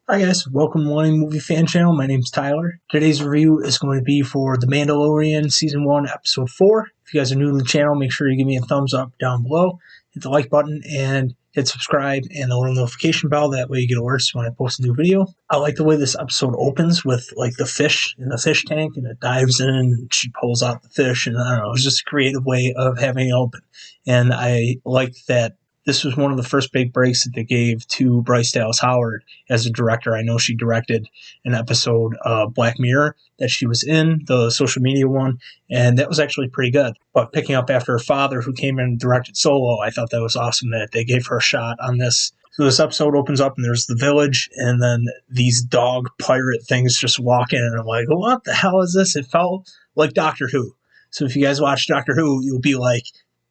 Hi guys, welcome to Morning Movie Fan Channel. My name's Tyler. Today's review is going to be for The Mandalorian Season 1, Episode 4. If you guys are new to the channel, make sure you give me a thumbs up down below, hit the like button, and hit subscribe and the little notification bell. That way you get alerts when I post a new video. I like the way this episode opens with like the fish in the fish tank, and it dives in and she pulls out the fish, and I don't know, it's just a creative way of having it open. And I like that this was one of the first big breaks that they gave to Bryce Dallas Howard as a director. I know she directed an episode of Black Mirror that she was in, the social media one, and that was actually pretty good. But picking up after her father, who came in and directed Solo, I thought that was awesome that they gave her a shot on this. So this episode opens up and there's the village, and then these dog pirate things just walk in, and I'm like, what the hell is this? It felt like Doctor Who. So if you guys watch Doctor Who, you'll be like,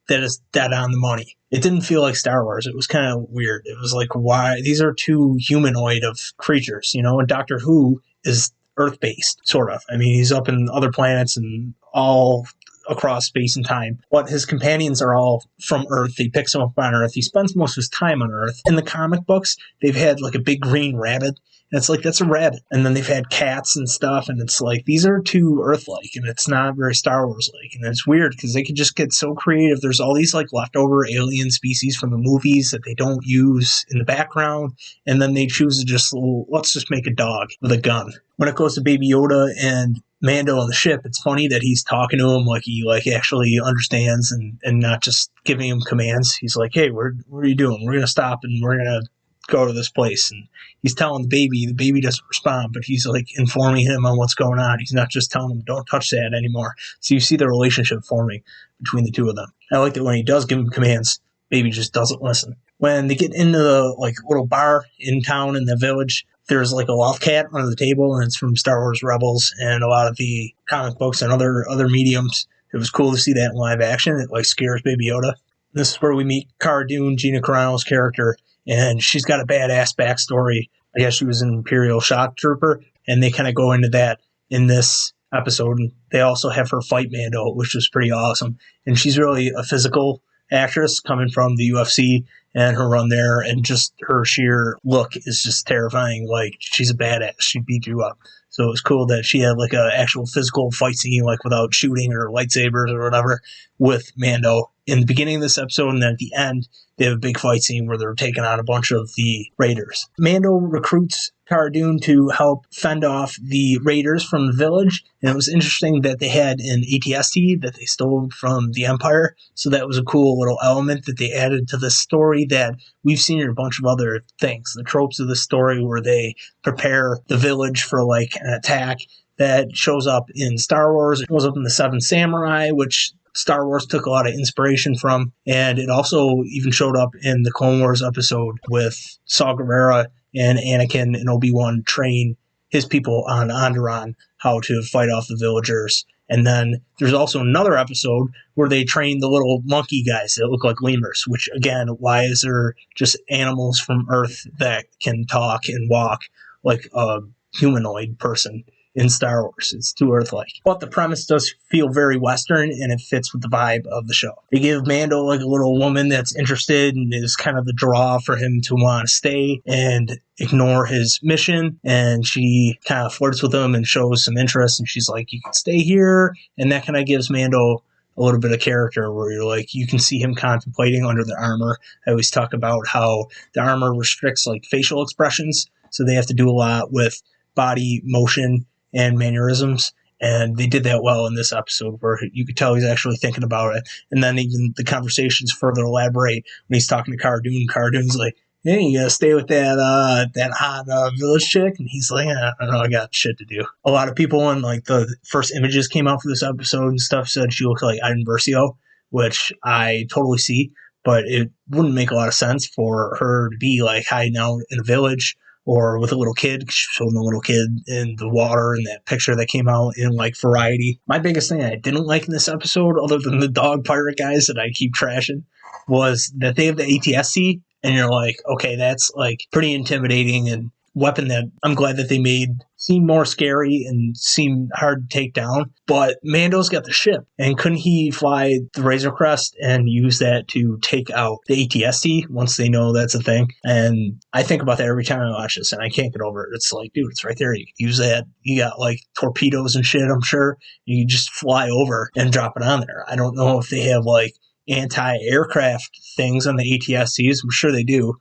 that is dead on the money. It didn't feel like Star Wars. It was kind of weird. It was like, why? These are two humanoid of creatures, and Doctor Who is Earth-based, sort of. I mean, he's up in other planets and all across space and time, but his companions are all from Earth. He picks them up on Earth. He spends most of his time on Earth. In the comic books, they've had like a big green rabbit, and it's like, that's a rabbit. And then they've had cats and stuff, and it's like, these are too Earth-like, and it's not very Star Wars-like. And it's weird because they could just get so creative. There's all these like leftover alien species from the movies that they don't use in the background, and then they choose to just, well, let's just make a dog with a gun. When it goes to Baby Yoda and Mando on the ship, it's funny that he's talking to him like he actually understands and not just giving him commands. He's like, hey, what are you doing? We're going to stop and we're going to go to this place. And he's telling the baby doesn't respond, but he's like informing him on what's going on. He's not just telling him, don't touch that anymore. So you see the relationship forming between the two of them. I like that when he does give him commands, baby just doesn't listen. When they get into the like little bar in town in the village, there's like a loft cat under the table, and it's from Star Wars Rebels and a lot of the comic books and other mediums. It was cool to see that in live action. It like scares Baby Yoda. This is where we meet Cara Dune, Gina Carano's character, and she's got a badass backstory. I guess she was an Imperial shock trooper, and they kind of go into that in this episode. And they also have her fight Mando, which was pretty awesome. And she's really a physical actress coming from the UFC, and her run there and just her sheer look is just terrifying. Like, she's a badass. She beat you up. So it was cool that she had like an actual physical fight scene, like without shooting or lightsabers or whatever, with Mando in the beginning of this episode. And then at the end, they have a big fight scene where they're taking on a bunch of the raiders. Mando recruits Cara Dune to help fend off the raiders from the village. And it was interesting that they had an AT-ST that they stole from the Empire. So that was a cool little element that they added to the story that we've seen in a bunch of other things. The tropes of the story where they prepare the village for like an attack, that shows up in Star Wars. It shows up in The Seven Samurai, which Star Wars took a lot of inspiration from. And it also even showed up in the Clone Wars episode with Saw Gerrera and Anakin and Obi-Wan train his people on Onderon how to fight off the villagers. And then there's also another episode where they train the little monkey guys that look like lemurs, which, again, why is there just animals from Earth that can talk and walk like a humanoid person in Star Wars? It's too Earth-like. But the premise does feel very Western, and it fits with the vibe of the show. They give Mando like a little woman that's interested and is kind of the draw for him to want to stay and ignore his mission, and she kind of flirts with him and shows some interest, and she's like, you can stay here, and that kind of gives Mando a little bit of character where you're like, you can see him contemplating under the armor. I always talk about how the armor restricts like facial expressions, so they have to do a lot with body motion and mannerisms, and they did that well in this episode where you could tell he's actually thinking about it. And then even the conversations further elaborate when he's talking to Cara Dune. Cara Dune's like, hey, you gotta stay with that hot village chick? And he's like, I don't know, I got shit to do. A lot of people when like the first images came out for this episode and stuff said she looked like Iden Versio, which I totally see, but it wouldn't make a lot of sense for her to be like hiding out in a village or with a little kid, showing the little kid in the water in that picture that came out in like Variety. My biggest thing I didn't like in this episode, other than the dog pirate guys that I keep trashing, was that they have the AT-ST, and you're like, okay, that's like pretty intimidating and weapon that I'm glad that they made seem more scary and seem hard to take down. But Mando's got the ship, and couldn't he fly the Razor Crest and use that to take out the ATST once they know that's a thing? And I think about that every time I watch this, and I can't get over it. It's like, dude, it's right there. You can use that. You got like torpedoes and shit, I'm sure. You just fly over and drop it on there. I don't know if they have like anti-aircraft things on the ATSTs. I'm sure they do.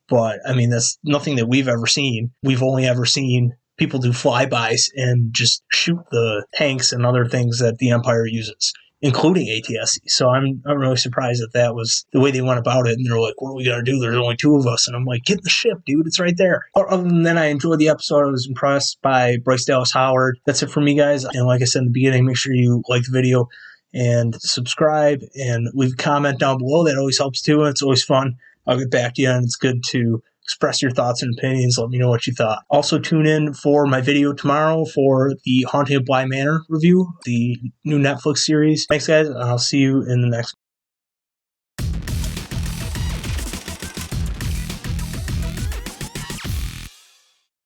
But, I mean, that's nothing that we've ever seen. We've only ever seen people do flybys and just shoot the tanks and other things that the Empire uses, including ATSC. So I'm really surprised that was the way they went about it. And they're like, what are we going to do? There's only 2 of us. And I'm like, get in the ship, dude. It's right there. Other than that, I enjoyed the episode. I was impressed by Bryce Dallas Howard. That's it for me, guys. And like I said in the beginning, make sure you like the video and subscribe and leave a comment down below. That always helps too. And it's always fun. I'll get back to you, and it's good to express your thoughts and opinions. Let me know what you thought. Also, tune in for my video tomorrow for the Haunting of Bly Manor review, the new Netflix series. Thanks, guys, and I'll see you in the next